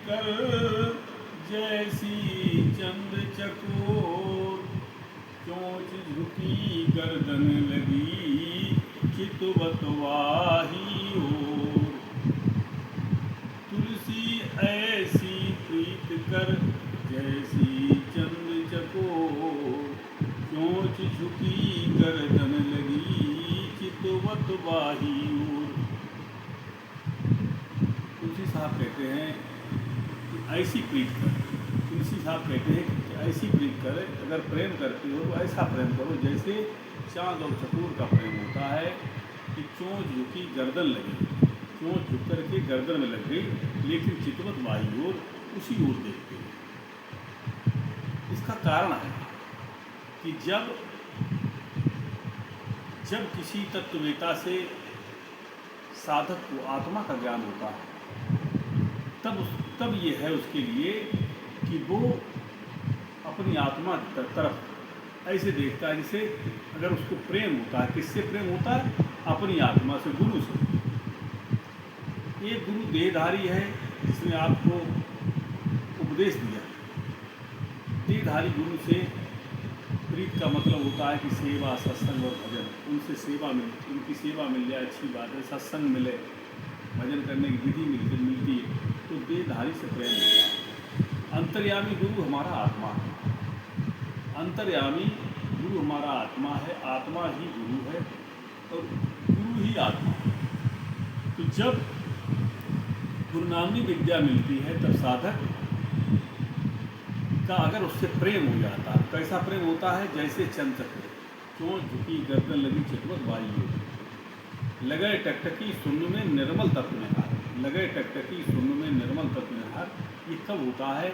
कर जैसी चंद चकोर, चोंच झुकी गर्दन लगी चितवत वाही ओर। तुलसी ऐसी प्रीत कर जैसी चंद चकोर, चोंच झुकी गर्दन लगी चितवत वाही ओर। तुलसी साहब कहते हैं कि ऐसी प्रीत कर, तुलसी साहब कहते हैं कि ऐसी प्रीत कर, अगर प्रेम करती हो तो ऐसा प्रेम करो जैसे चांद और चकोर का प्रेम होता है कि चोंच झुकी गर्दन लगी, चोंच झुक कर के गर्दन में लग गई लेकिन चितवत वाही ओर, उसी ओर देखते हैं। इसका कारण है कि जब किसी तत्ववेता से साधक को आत्मा का ज्ञान होता है तब ये है उसके लिए कि वो अपनी आत्मा की तरफ ऐसे देखता है जैसे अगर उसको प्रेम होता है। किससे प्रेम होता है? अपनी आत्मा से, गुरु से। एक गुरु देहधारी है जिसने आपको उपदेश दिया। देहधारी गुरु से प्रीत का मतलब होता है कि सेवा, सत्संग और भजन। उनसे सेवा उनकी सेवा मिल जाए अच्छी बात है, सत्संग मिले, भजन करने की विधि मिलती है तो देहधारी से प्रेम होता है। अंतर्यामी गुरु हमारा आत्मा है, अंतर्यामी गुरु हमारा आत्मा है, आत्मा ही गुरु है और गुरु ही आत्मा है। तो जब गुरुनामी विद्या मिलती है तब साधक का अगर उससे प्रेम हो जाता है, कैसा प्रेम होता है? जैसे चंचक चोंच झुकी गर्दन लगी चितवत वाही ओर, लगे टकटकी शून्य में निर्मल तत्व में हार, लगे टकटकी शून्य में निर्मल तत्व में हार। ये कब होता है?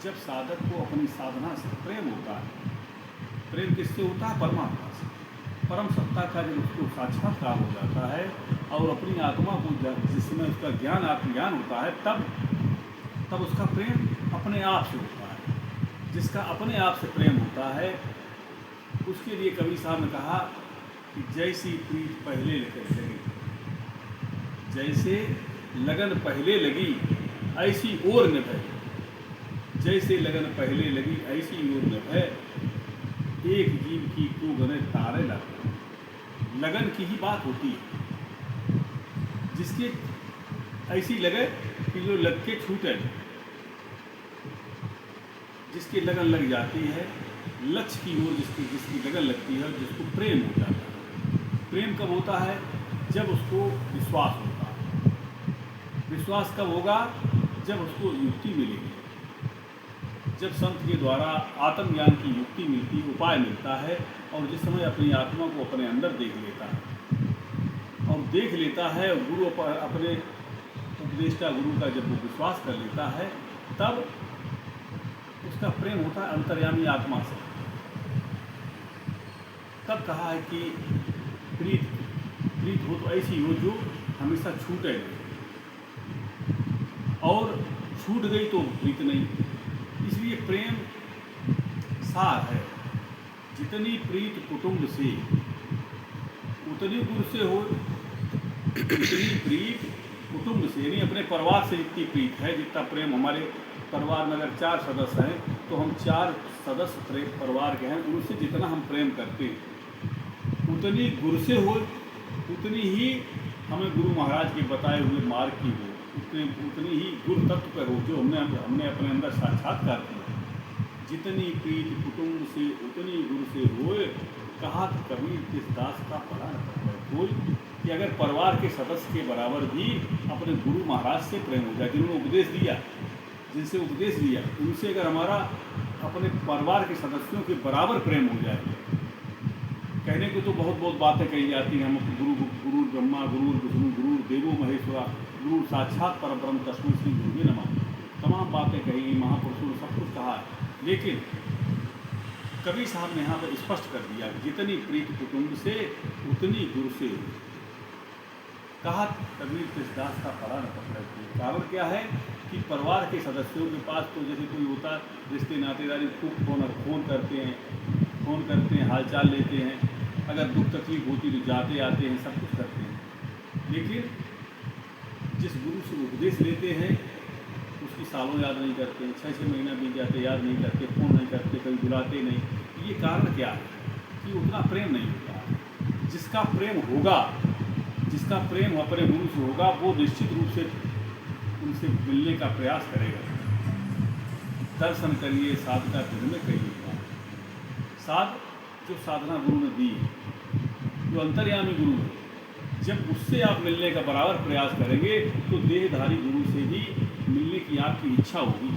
जब साधक को अपनी साधना से प्रेम होता है। प्रेम किससे होता है? परमात्मा से, परम सत्ता का जब उसको साक्षात्कार हो जाता है और अपनी आत्मा को जिस समय उसका ज्ञान आत्मज्ञान होता है तब उसका प्रेम अपने आप से होता है। जिसका अपने आप से प्रेम होता है उसके लिए कवि साहब ने कहा कि जैसी प्रीत पहले लगी, जैसे लगन पहले लगी ऐसी और निभे, जैसे लगन पहले लगी ऐसी और निभे, एक जीव की तू गने तारे लगे। लगन की ही बात होती है, जिसकी ऐसी लगे कि जो लग के छूटे, जिसकी लगन लग जाती है लक्ष्य की ओर, जिसकी लगन लगती है, जिसको प्रेम हो जाता है। प्रेम कब होता है? जब उसको विश्वास होता है। विश्वास कब होगा? जब उसको युक्ति मिलेगी, जब संत के द्वारा आत्मज्ञान की युक्ति मिलती, उपाय मिलता है और जिस समय अपनी आत्मा को अपने अंदर देख लेता है और देख लेता है और गुरु अपने उपदेष्टा गुरु का जब वो विश्वास कर लेता है तब उसका प्रेम होता है अंतर्यामी आत्मा से। तब कहा है कि प्रीत हो तो ऐसी हो जो हमेशा छूटे नहीं, और छूट गई तो प्रीत नहीं। इसलिए प्रेम सार है, जितनी प्रीत कुटुंब से उतनी गुरु से हो, उतनी प्रीत कुटुंब से यानी अपने परिवार से जितनी प्रीत है, जितना प्रेम हमारे परिवार में अगर 4 सदस्य हैं तो हम 4 सदस्य परिवार के हैं, उनसे जितना हम प्रेम करते हैं उतनी गुरु से हो, उतनी ही हमें गुरु महाराज के बताए हुए मार्ग की हो, उतनी ही गुरु तत्व पर हो जो हमने अपने अंदर साक्षात्कार किया। जितनी प्रीत कुटुंब से उतनी गुरु से होए, कहा कबीर किस दास का पड़ा न पड़े कोई। कि अगर परिवार के सदस्य के बराबर भी अपने गुरु महाराज से प्रेम हो जाए, जिन्होंने उपदेश दिया, जिनसे उपदेश लिया, उनसे अगर हमारा अपने परिवार के सदस्यों के बराबर प्रेम हो जाए। कहने को तो बहुत बातें कही जाती हैं, हम गुरु ब्रह्मा, गुरु विष्णु, गुरु देवो महेश्वरा, गुरु साक्षात परब्रह्म तस्मै श्री गुरुवे नमः। तमाम बातें कही, महापुरुषों ने सब कुछ कहा है, लेकिन कबीर साहब ने यहाँ पर स्पष्ट कर दिया कि जितनी प्रीत कुटुंब से उतनी गुरु से। कहा कबीर किस दास का पड़ा न पकड़े। कारण क्या है कि परिवार के सदस्यों के पास तो जैसे कोई होता रिश्ते नातेदारी फोन करते हैं, हालचाल लेते हैं, अगर दुख तकलीफ होती तो जाते आते हैं, सब कुछ करते हैं। लेकिन जिस गुरु से उपदेश लेते हैं उस उसकी सालों याद नहीं करते, 6-6 महीना बीत जाते याद नहीं करते, फ़ोन नहीं करते, कभी बुलाते नहीं। ये कारण क्या है कि उतना प्रेम नहीं होता। जिसका प्रेम होगा, जिसका प्रेम अपने गुरु से होगा, वो निश्चित रूप से उनसे मिलने का प्रयास करेगा। दर्शन करिए, साधना दिन में करिएगा। साध जो साधना गुरु ने दी है, जो अंतर्यामी गुरु है, जब उससे आप मिलने का बराबर प्रयास करेंगे तो देहधारी गुरु से ही मिलने की आपकी इच्छा होगी।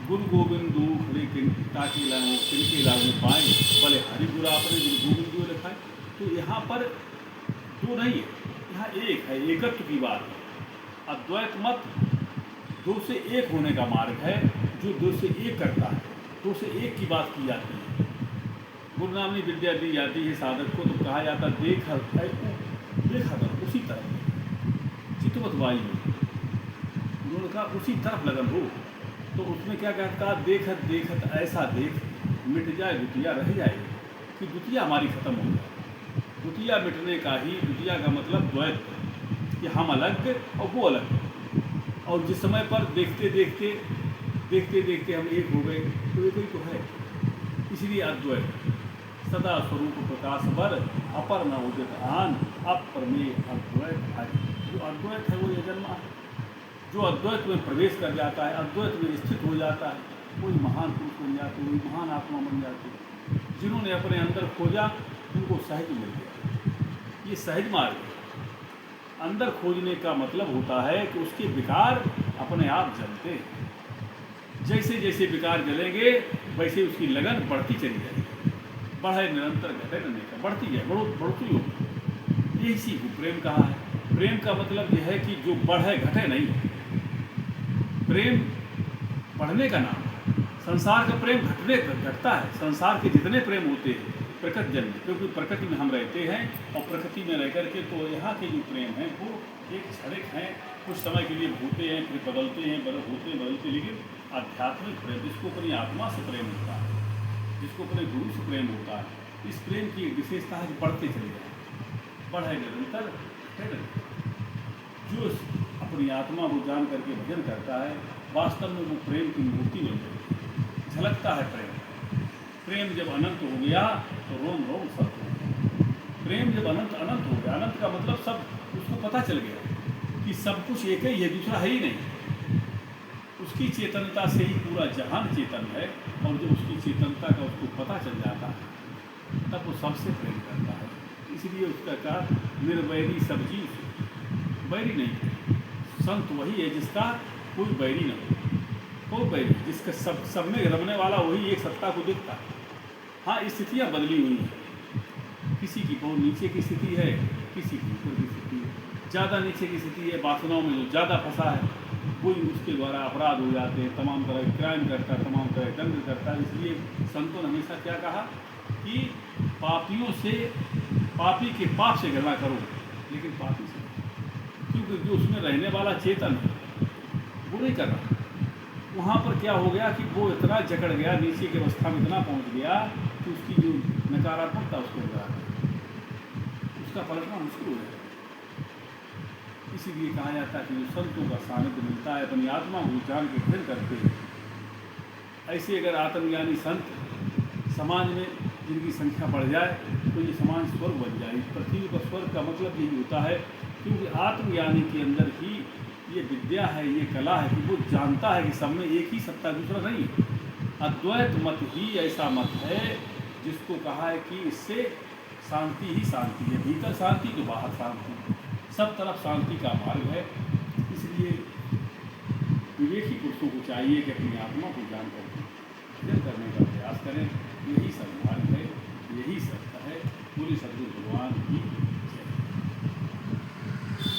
गुरु गोविंद हरे ताकि किनके लागू पाए, भले हरि गुरु आपने गुरु गोविंद जो लिखा है। तो यहाँ पर दो नहीं है, यहाँ एक है, एकत्व की बात है। अद्वैत मत दो से एक होने का मार्ग है, जो दो से एक करता है, दो से एक की बात की जाती है। गुरु नामनी विद्या दी जाती है साधक को, तो कहा जाता देखा कर उसी तरफ चितवत वाई में, उन्होंने कहा उसी तरफ लगन हो। तो उसमें क्या कहता, देखत देखत ऐसा देख, मिट जाए द्वितीया रह जाएगी, कि द्वितीया हमारी खत्म हो जाए। द्वितीया मिटने का ही, द्वितीया का मतलब द्वैत, कि हम अलग और वो अलग। और जिस समय पर देखते देखते हम एक हो गए, तो एक ही तो है। इसलिए अद्वैत सदा स्वरूप प्रकाश बर, अपर न उदित आन, अप्रमेय अद्वैत है। जो अद्वैत है वो ये जन्मा है। जो अद्वैत में प्रवेश कर जाता है, अद्वैत में स्थित हो जाता है, वही महान पुरुष बन जाते, वही महान आत्मा बन जाते। जिन्होंने अपने अंदर खोजा उनको सहज मिल गया। ये सहज मार्ग है। अंदर खोजने का मतलब होता है कि उसके विकार अपने आप जलते हैं। जैसे जैसे विकार जलेंगे वैसे उसकी लगन बढ़ती चली जाएगी। बढ़े निरंतर, घटे न नहीं, बढ़ती जाए, बढ़ती हो। यही सी को प्रेम कहा है। प्रेम का मतलब यह है कि जो बढ़े घटे नहीं। प्रेम बढ़ने का नाम है। संसार का प्रेम घटता है। संसार के जितने प्रेम होते हैं प्रकृति जन्य, क्योंकि प्रकृति में हम रहते हैं और प्रकृति में रह करके, तो यहाँ के जो प्रेम हैं वो एक क्षणिक हैं, कुछ समय के लिए होते हैं, फिर बदलते हैं, बदलते। लेकिन आध्यात्मिक प्रेम, जिसको अपनी आत्मा से प्रेम होता है, जिसको अपने गुरु से प्रेम होता है, इस प्रेम की एक विशेषता है कि बढ़ते चले जाए, बढ़े निरंतर, है। जो अपनी आत्मा को जान करके भजन करता है, वास्तव में वो प्रेम की मूर्ति बन जाती है, झलकता है प्रेम। प्रेम जब अनंत हो गया तो रोम रोम सब हो गया। प्रेम जब अनंत हो गया, अनंत का मतलब सब, उसको पता चल गया कि सब कुछ एक ही है, दूसरा है ही नहीं। उसकी चेतनता से ही पूरा जहान चेतन है, और जब उसकी चेतनता का उसको पता चल जाता है तब वो सबसे प्रेम करता है। इसलिए उसका कहा निर्वैरी सब जीव, बैरी नहीं। संत वही है जिसका कोई बैरी न हो, कोई बैरी, जिसका सब में रमने वाला वही एक सत्ता को दिखता है। हाँ, स्थितियाँ बदली हुई हैं। किसी की बहुत नीचे की स्थिति है, किसी की ऊपर की स्थिति है। ज़्यादा नीचे की स्थिति है, वासनाओं में जो ज़्यादा फंसा है, कोई उसके द्वारा अपराध हो जाते हैं, तमाम तरह के क्राइम करता है, तमाम तरह के दंड करता है। इसलिए संतों ने हमेशा क्या कहा कि पापियों से, पापी के पाप से घृणा करो, लेकिन पापी से, क्योंकि जो उसमें रहने वाला चेतन है वो नहीं कर रहा। वहाँ पर क्या हो गया कि वो इतना जकड़ गया, नीचे की अवस्था में इतना पहुँच गया कि उसकी जो नकारात्मकता उसको अंदर आ गई, उसका पलटना मुश्किल हो जाएगा। इसीलिए कहा जाता है कि जो संतों का सानिध्य मिलता है, अपनी आत्मा को जान के भजन करते हैं, ऐसे अगर आत्मज्ञानी संत समाज में जिनकी संख्या बढ़ जाए तो ये समाज स्वर्ग बन जाए। पृथ्वी पर स्वर्ग का मतलब यही होता है, क्योंकि आत्मज्ञानी के अंदर ही ये विद्या है, ये कला है कि वो जानता है कि सब में एक ही सत्ता, दूसरा नहीं। अद्वैत मत ही ऐसा मत है जिसको कहा है कि इससे शांति ही शांति है, भीतर शांति तो बाहर शांति, सब तरफ शांति का मार्ग है। इसलिए विवेकी पुरुषों को चाहिए कि अपनी आत्मा को जान करके भजन करने का प्रयास करें। यही सब मार्ग है, यही सत्य है। पूरी सदगुरु भगवान की